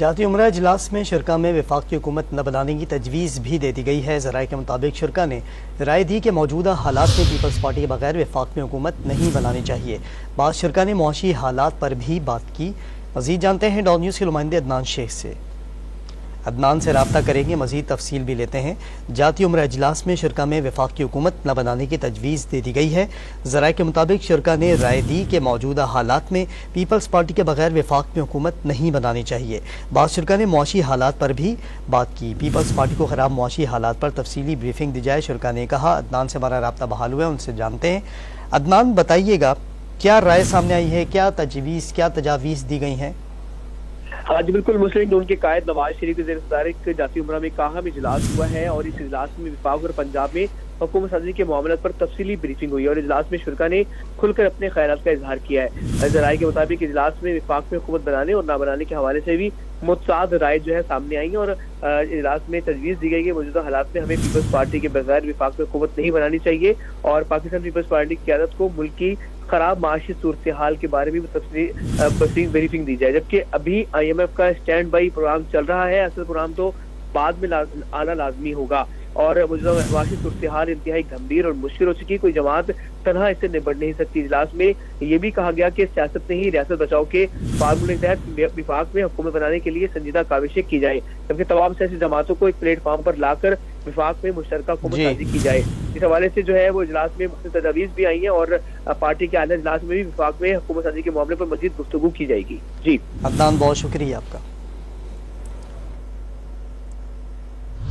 जाती उम्रा इजलास में शुरा में वफाक की हुकूमत न बनाने की तजवीज़ भी दे दी गई है। ज़राए के मुताबिक शुरा ने राय दी कि मौजूदा हालात में पीपल्स पार्टी के बगैर वफाक में हुकूमत नहीं बनानी चाहिए। बाद शुरा ने मुआशी हालात पर भी बात की। मज़ीद जानते हैं डॉन न्यूज़ के नुमाइंदे अदनान शेख से। अदनान से रब्ता करेंगे, मज़ीद तफसील भी लेते हैं। जाती उम्रा इजलास में शुरा में वफाक की हुकूमत न बनाने की तजवीज़ दे दी गई है। ज़राए के मुताबिक शुरा ने राय दी कि मौजूदा हालात में पीपल्स पार्टी के बगैर वफाक में हुकूमत नहीं बनानी चाहिए। बाद शुरा ने मुआशी हालात पर भी बात की। पीपल्स पार्टी को ख़राब मुआशी हालात पर तफसीली ब्रीफिंग दी जाए, शुरा ने कहा। अदनान से हमारा रब्ता बहाल हुआ है, उनसे जानते हैं। अदनान, बताइएगा क्या राय सामने आई है, क्या तजावीज़ दी गई हैं? हाँ जी बिल्कुल, मुस्लिम लीग उनके कायद नवाज शरीफ के ज़ेर-ए-सदारत जाती उम्रा में काहम इजलास हुआ है और इस इजलास में वफाक और पंजाब में हुकूमत साजी के मामलों पर तफसीली ब्रीफिंग हुई और इजलास में शुरा ने खुलकर अपने ख्यालात का इजहार किया है। ज़राए के मुताबिक इजलास में वफाक में हुकूमत बनाने और ना बनाने के हवाले से भी मुतसाद राय जो है सामने आई और इजलास में तजवीज़ दी गई कि मौजूदा हालात में हमें पीपल्स पार्टी के बगैर वफाक में हुकूमत नहीं बनानी चाहिए और पाकिस्तान पीपल्स पार्टी की क़यादत को मुल्क की खराब माशी सूरत हाल के बारे में तफसीली ब्रीफिंग दी जाए। जबकि अभी IMF का स्टैंड बाई प्रोग्राम चल रहा है, असल प्रोग्राम तो बाद में आना लाजमी होगा और मौजूदा माशी सूरत हाल इंतहाई गंभीर और मुश्किल हो चुकी। कोई जमात तनहा इससे निपट नहीं सकती। इजलास में ये भी कहा गया कि सियासत ने ही रियासत बचाओ के फार्मूले के तहत वफाक में हुकूमत बनाने के लिए संजीदा काविशें की जाए, जबकि तमाम सियासी जमातों को एक प्लेटफॉर्म पर लाकर वफाक में मुश्तरका हुकूमत साजी की जाए। इस हवाले से जो है वो इजलास में मुख्तलिफ तजावीज़ भी आई हैं और पार्टी के आला इजलास में भी वफाक में हुकूमत साजी के मामले पर मजीद गुफ्तगू की जाएगी। जी अदनान, बहुत शुक्रिया आपका।